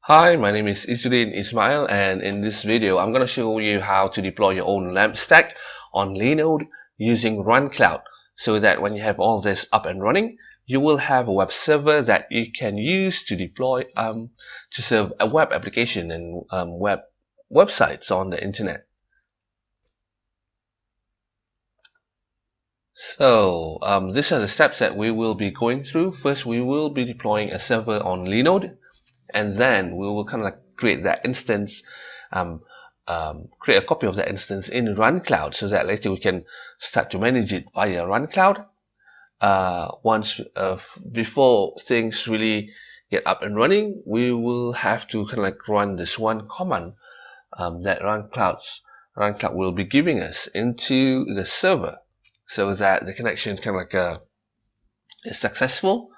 Hi, my name is Ismail, and in this video I'm going to show you how to deploy your own LAMP stack on Linode using RunCloud, so that when you have all this up and running, you will have a web server that you can use to deploy to serve a web application and websites on the internet. So these are the steps that we will be going through. First, we will be deploying a server on Linode, and then we will kind of like create that instance, create a copy of that instance in RunCloud, so that later we can start to manage it via RunCloud. Before things really get up and running, we will have to kind of like run this one command that RunCloud will be giving us into the server, so that the connection is kind of like is successful.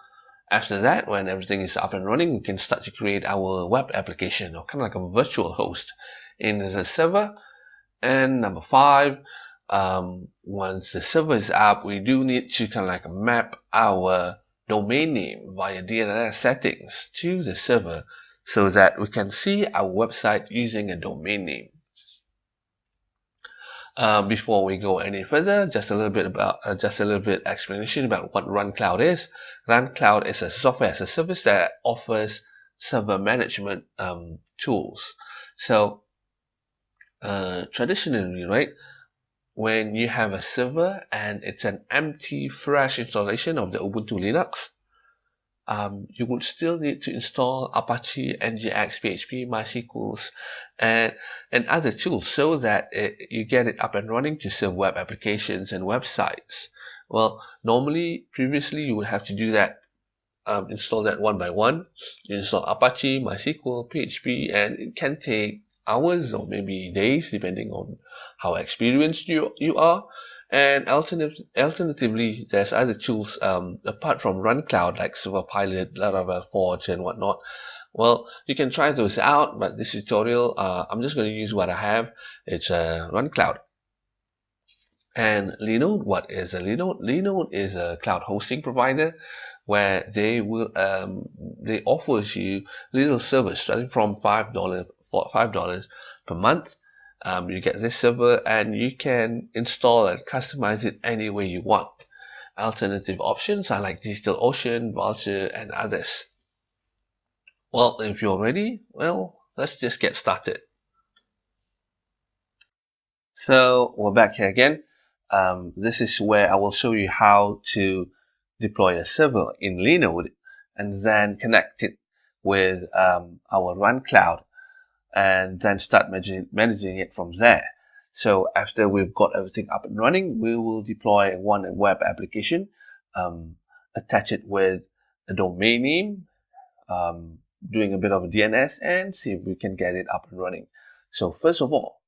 After that, when everything is up and running, we can start to create our web application, or kind of like a virtual host in the server. And number 5, once the server is up, we do need to kind of like map our domain name via DNS settings to the server, so that we can see our website using a domain name. Before we go any further, just a little bit explanation about what RunCloud is. RunCloud is a software as a service that offers server management tools. So traditionally, right, when you have a server and it's an empty, fresh installation of the Ubuntu Linux, you would still need to install Apache, NGX, PHP, MySQL, and other tools, so that you get it up and running to serve web applications and websites. Well, previously, you would have to do that, install that one by one. You install Apache, MySQL, PHP, and it can take hours or maybe days, depending on how experienced you are. And alternatively, there's other tools apart from RunCloud, like Serverpilot, Laravel Forge, and whatnot. Well, you can try those out, but this tutorial, I'm just going to use what I have. It's RunCloud. And Linode, what is a Linode? Linode is a cloud hosting provider where they offers you little servers starting from $5 per month. You get this server and you can install and customize it any way you want. Alternative options are like DigitalOcean, Vultr, and others. Well, if you're ready, well, let's just get started. So we're back here again. This is where I will show you how to deploy a server in Linode and then connect it with our RunCloud, and then start managing it from there. So after we've got everything up and running, we will deploy one web application, attach it with a domain name, doing a bit of a DNS, and see if we can get it up and running. So first of all,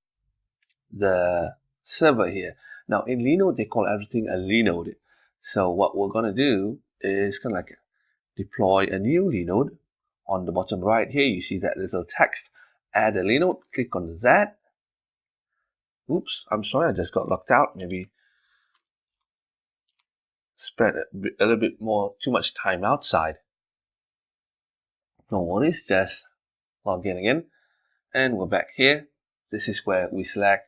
the server here. Now in Linode, they call everything a Linode. So what we're going to do is kind of like deploy a new Linode. On the bottom right here, you see that little text, add a Linode. Click on that. Oops, I'm sorry, I just got locked out. Maybe spent a little bit too much time outside. No worries, just log in again. And we're back here. This is where we select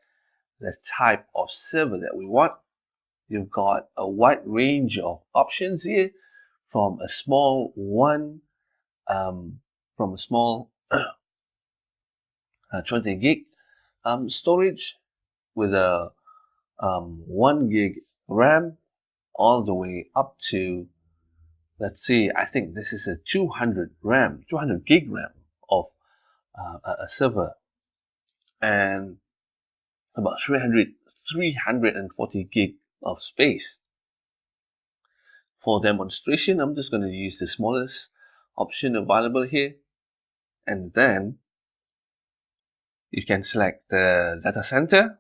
the type of server that we want. You've got a wide range of options here, from a small 20 gig storage with a 1 gig RAM, all the way up to, let's see, I think this is a 200 gig RAM of a server, and about 340 gig of space. For demonstration, I'm just going to use the smallest option available here, and then you can select the data center.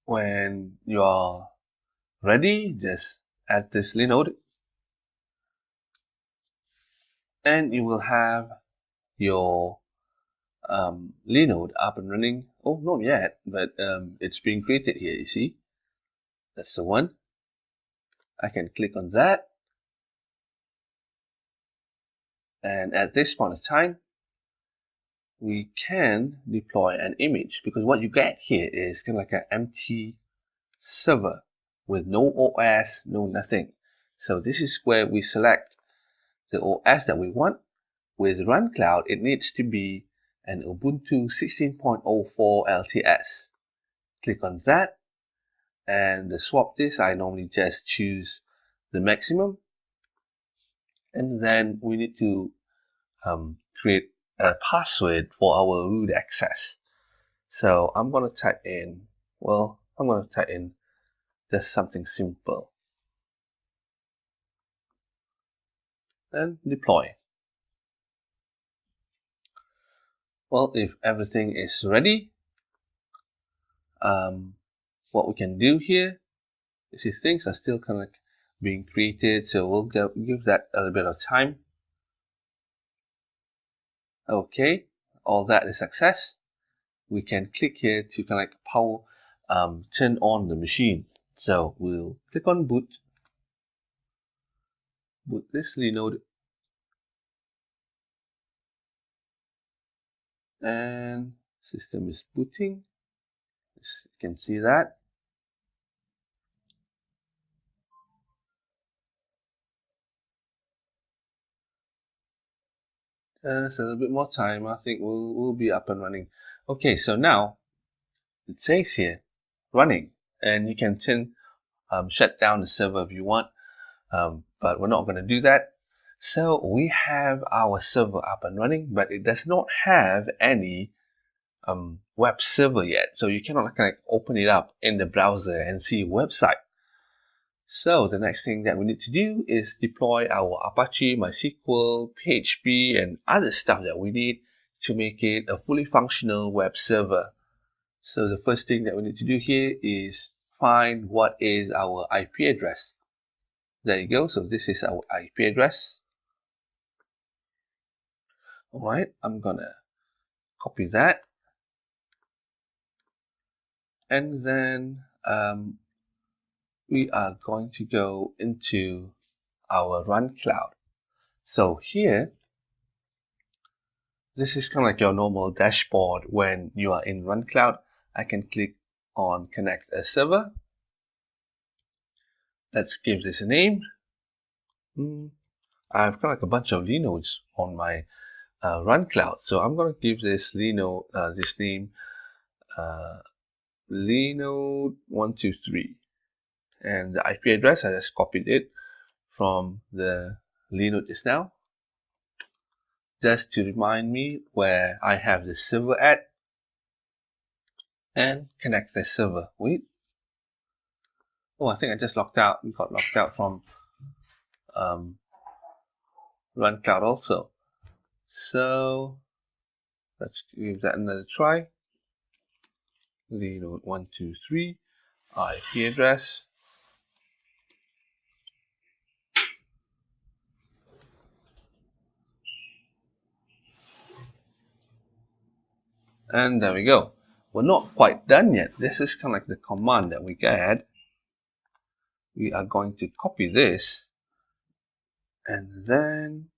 When you are ready, just add this Linode, and you will have your Linode up and running. Oh, not yet, but it's being created here, you see. That's the one. I can click on that, And at this point of time, we can deploy an image, because what you get here is kind of like an empty server with no OS, no nothing. So this is where we select the OS that we want. With RunCloud, it needs to be an Ubuntu 16.04 LTS. Click on that, and the swap disk, I normally just choose the maximum, and then we need to create a password for our root access. So I'm going to type in, just something simple and deploy. Well, if everything is ready, what we can do here is these things are still kind of being created, so we'll give that a little bit of time. Okay, all that is success. We can click here to kind of power, turn on the machine. So we'll click on boot this Linode, and system is booting. You can see that. Just a little bit more time. I think we'll be up and running. Okay, so now it says here running, and you can shut down the server if you want, but we're not going to do that. So we have our server up and running, but it does not have any web server yet, so you cannot kind of open it up in the browser and see a website. So the next thing that we need to do is deploy our Apache, MySQL, PHP, and other stuff that we need to make it a fully functional web server. So the first thing that we need to do here is find what is our IP address. There you go. So this is our IP address. Alright, I'm gonna copy that, and then we are going to go into our RunCloud. So here, this is kind of like your normal dashboard when you are in RunCloud. I can click on connect a server. Let's give this a name. I've got like a bunch of Linodes on my RunCloud, so I'm going to give this Linode this name Linode 123, and the IP address I just copied it from the Linode just now, just to remind me where I have the server at, and connect the server. Wait, oh, I think I just logged out. We got logged out from RunCloud also. So let's give that another try. Linode 123 IP address. And there we go. We're not quite done yet. This is kind of like the command that we get. We are going to copy this, and then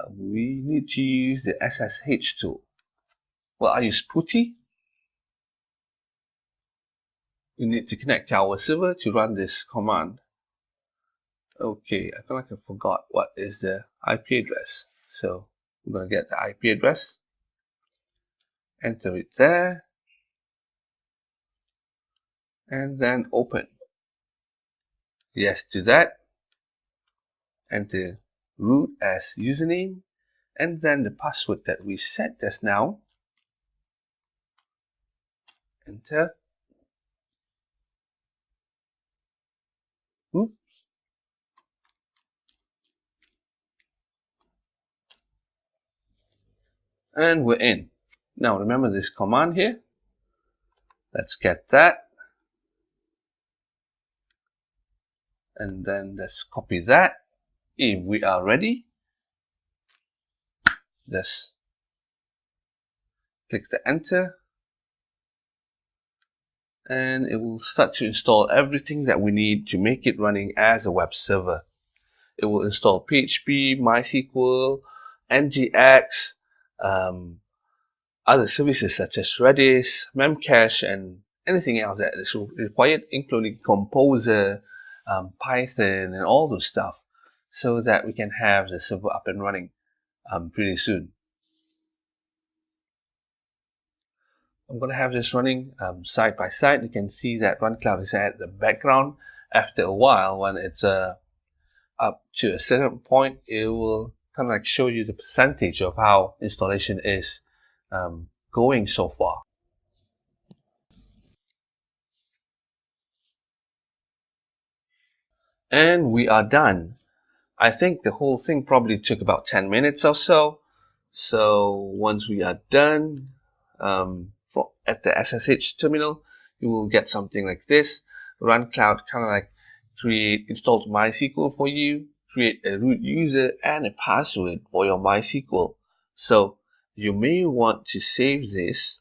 we need to use the SSH tool. Well, I use PuTTY. We need to connect to our server to run this command. Okay, I feel like I forgot what is the IP address. So I'm going to get the IP address, enter it there, and then open. Yes to that. Enter root as username, and then the password that we set just now. Enter. Oops. And we're in. Now remember this command here. Let's get that. And then let's copy that. If we are ready, just click the enter, and it will start to install everything that we need to make it running as a web server. It will install PHP, MySQL, NGX, other services such as Redis, Memcache, and anything else that is required, including Composer, Python, and all those stuff, so that we can have the server up and running pretty soon. I'm going to have this running side by side. You can see that RunCloud is at the background. After a while, when it's up to a certain point, it will kind of like show you the percentage of how installation is going so far. And we are done. I think the whole thing probably took about 10 minutes or so. So once we are done, at the SSH terminal, you will get something like this. RunCloud kind of like installs MySQL for you, create a root user and a password for your MySQL. So you may want to save this.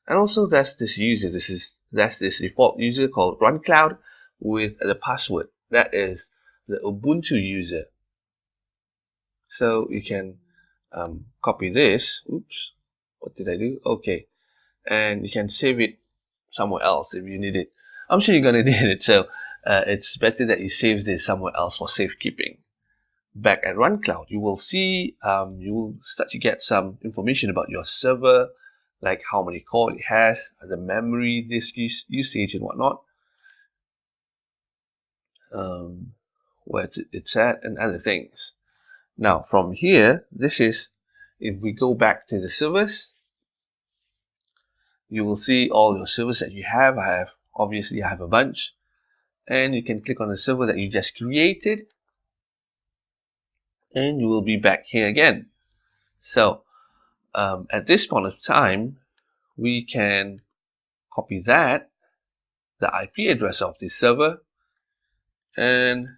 And also that's this user. That's this default user called RunCloud with the password. That is the Ubuntu user. So you can copy this. Oops, what did I do? Okay, and you can save it somewhere else if you need it. I'm sure you're gonna need it, so it's better that you save this somewhere else for safekeeping. Back at RunCloud, you will see you will start to get some information about your server, like how many core it has, the memory, disk usage, and whatnot. Where it's at, and other things. Now from here, this is, if we go back to the servers, you will see all your servers that you have. Obviously I have a bunch, and you can click on the server that you just created, and you will be back here again. So at this point of time, we can copy the IP address of this server, and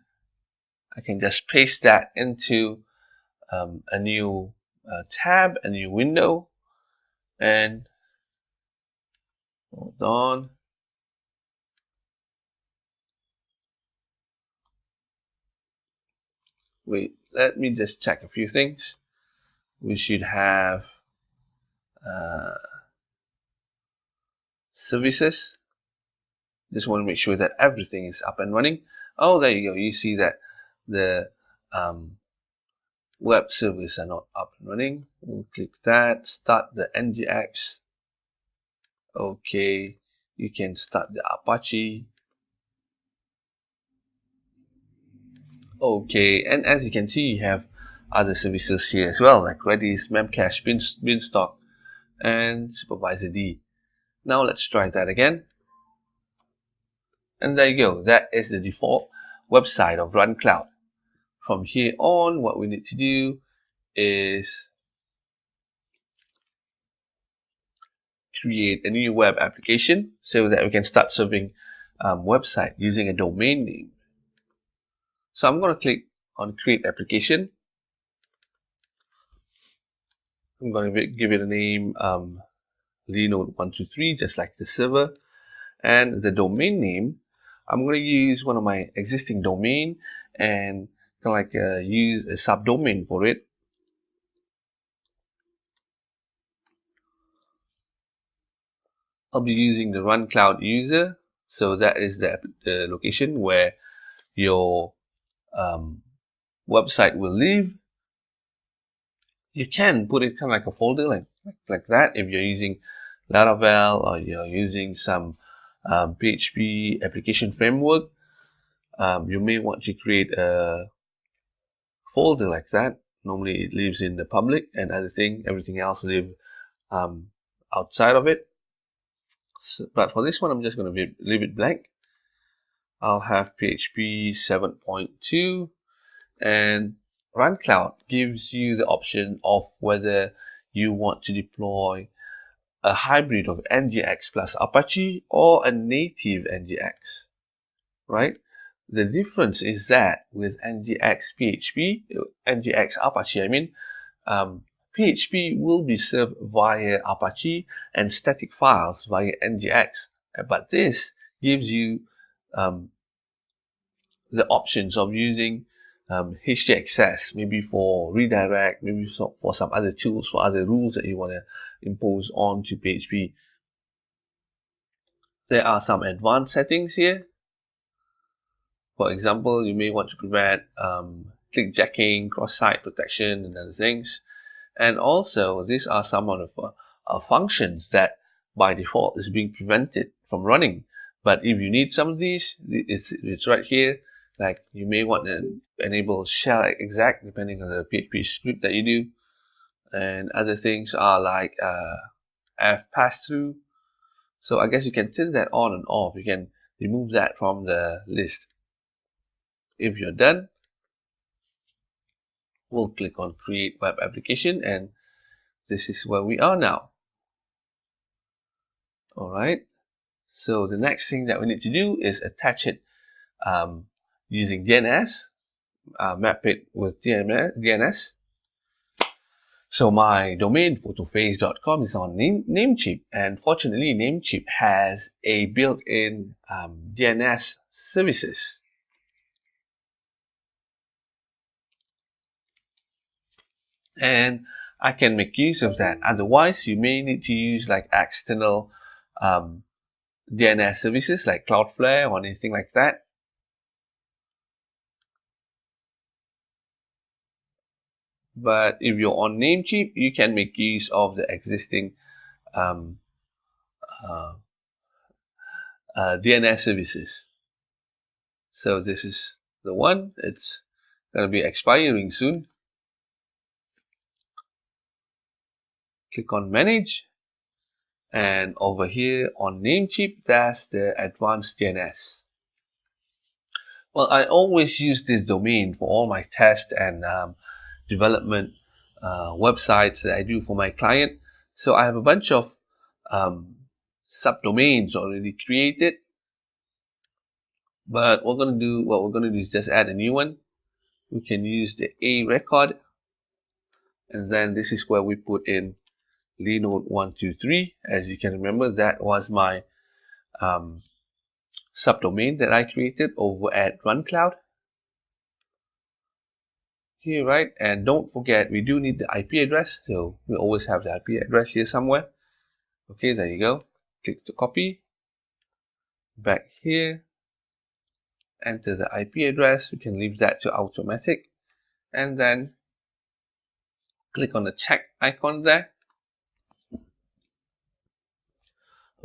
I can just paste that into a new tab, a new window, and hold on. Wait, let me just check a few things. We should have services. Just want to make sure that everything is up and running. Oh, there you go. You see that the web servers are not up and running. We'll click that. Start the NGX. Okay, you can start the Apache. Okay, and as you can see, you have other services here as well, like Redis, Memcache, Beanstalk, and Supervisor D. Now let's try that again. And there you go. That is the default website of RunCloud. From here on, what we need to do is create a new web application so that we can start serving website using a domain name. So I'm going to click on create application. I'm going to give it a name Linode 123, just like the server. And the domain name, I'm going to use one of my existing domain and kind of like use a subdomain for it. I'll be using the RunCloud user, so that is the location where your website will live. You can put it kind of like a folder like that if you're using Laravel or you're using some PHP application framework. You may want to create a folder like that. Normally it lives in the public, and everything else live outside of it. But for this one, I'm just going to leave it blank. I'll have PHP 7.2, and RunCloud gives you the option of whether you want to deploy a hybrid of NGX plus Apache or a native NGX, right? The difference is that with NGX Apache, I mean, PHP will be served via Apache and static files via NGX, but this gives you the options of using htaccess, maybe for redirect, maybe for some other tools, for other rules that you want to impose onto PHP. There are some advanced settings here. For example, you may want to prevent click jacking, cross-site protection, and other things. And also, these are some of the functions that by default is being prevented from running. But if you need some of these, it's right here. Like you may want to enable shell exec depending on the PHP script that you do. And other things are like f pass-through. So I guess you can turn that on and off. You can remove that from the list. If you're done, we'll click on create web application, and this is where we are now. Alright, so the next thing that we need to do is attach it using DNS, map it with DNS. So my domain photoface.com is on Namecheap, and fortunately Namecheap has a built-in DNS services. And I can make use of that. Otherwise, you may need to use like external DNS services like Cloudflare or anything like that. But if you're on Namecheap, you can make use of the existing DNS services. So this is the one. It's going to be expiring soon. Click on Manage. And over here on Namecheap, that's the Advanced DNS. Well, I always use this domain for all my test and development websites that I do for my client. So I have a bunch of subdomains already created. But what we're going to do is just add a new one. We can use the A record, and then this is where we put in Linode 123. As you can remember, that was my subdomain that I created over at RunCloud. Here, right? And don't forget, we do need the IP address, so we always have the IP address here somewhere. Okay, there you go. Click to copy. Back here, enter the IP address. We can leave that to automatic, and then click on the check icon there.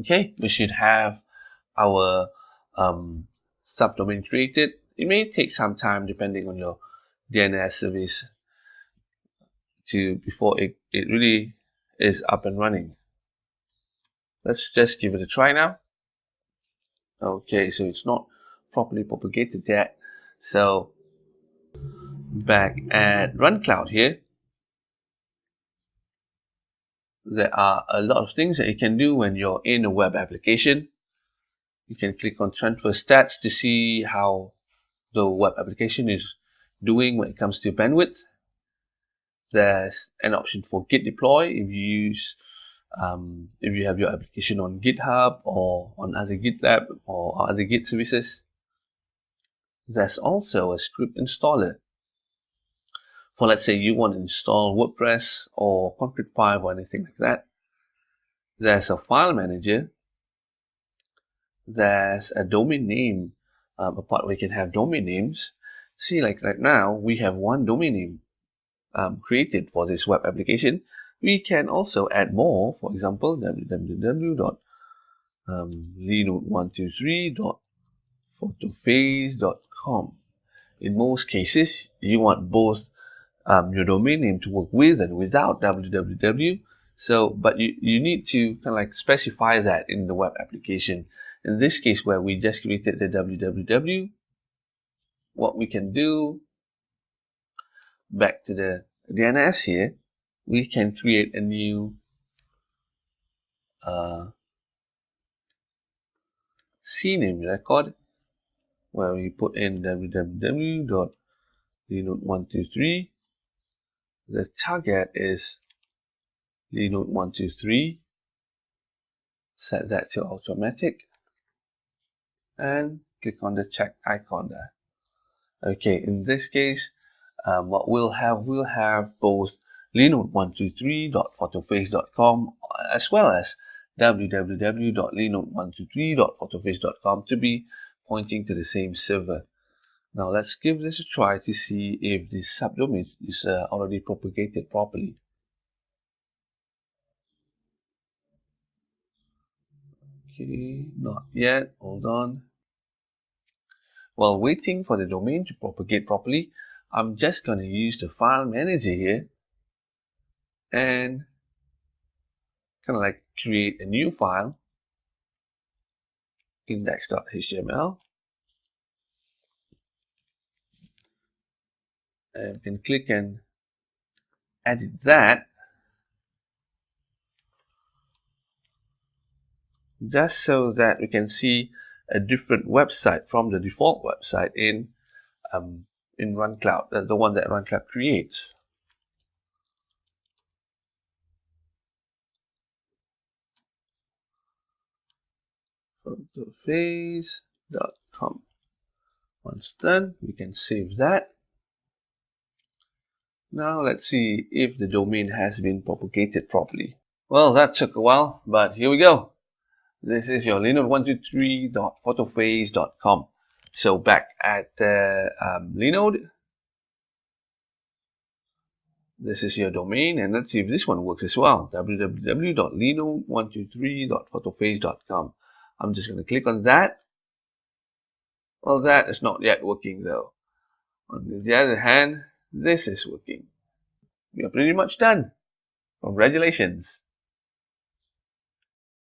Okay, we should have our subdomain created. It may take some time depending on your DNS service before it really is up and running. Let's just give it a try now. Okay, so it's not properly propagated yet. So back at RunCloud here, there are a lot of things that you can do when you're in a web application. You can click on transfer stats to see how the web application is doing when it comes to bandwidth. There's an option for Git deploy if you have your application on GitHub or on other GitLab or other Git services. There's also a script installer for, let's say, you want to install WordPress or Concrete 5 or anything like that. There's a file manager. There's a domain name, a part where you can have domain names. See, like right now, we have one domain name created for this web application. We can also add more, for example, www.linode123.photoface.com. In most cases, you want both your domain name to work with and without www. So, but you need to kind of like specify that in the web application. In this case, where we just created the www, what we can do, back to the DNS here, we can create a new cname record where we put in www.linode123. The target is Linode123. Set that to automatic and click on the check icon there. Okay, in this case, what we'll have both linode123.photoface.com as well as www.linode123.photoface.com to be pointing to the same server. Now let's give this a try to see if the subdomain is already propagated properly. Okay, not yet. Hold on. While waiting for the domain to propagate properly, I'm just going to use the file manager here and kind of like create a new file, index.html, and can click and edit that just so that we can see a different website from the default website in RunCloud, the one that RunCloud creates. Photoface.com. Once done, we can save that. Now let's see if the domain has been propagated properly. Well, that took a while, but here we go. This is your linode123.photoface.com. So back at Linode, this is your domain, and let's see if this one works as well. www.linode123.photoface.com. I'm just going to click on that. Well, that is not yet working though. On the other hand, this is working. We are pretty much done. Congratulations.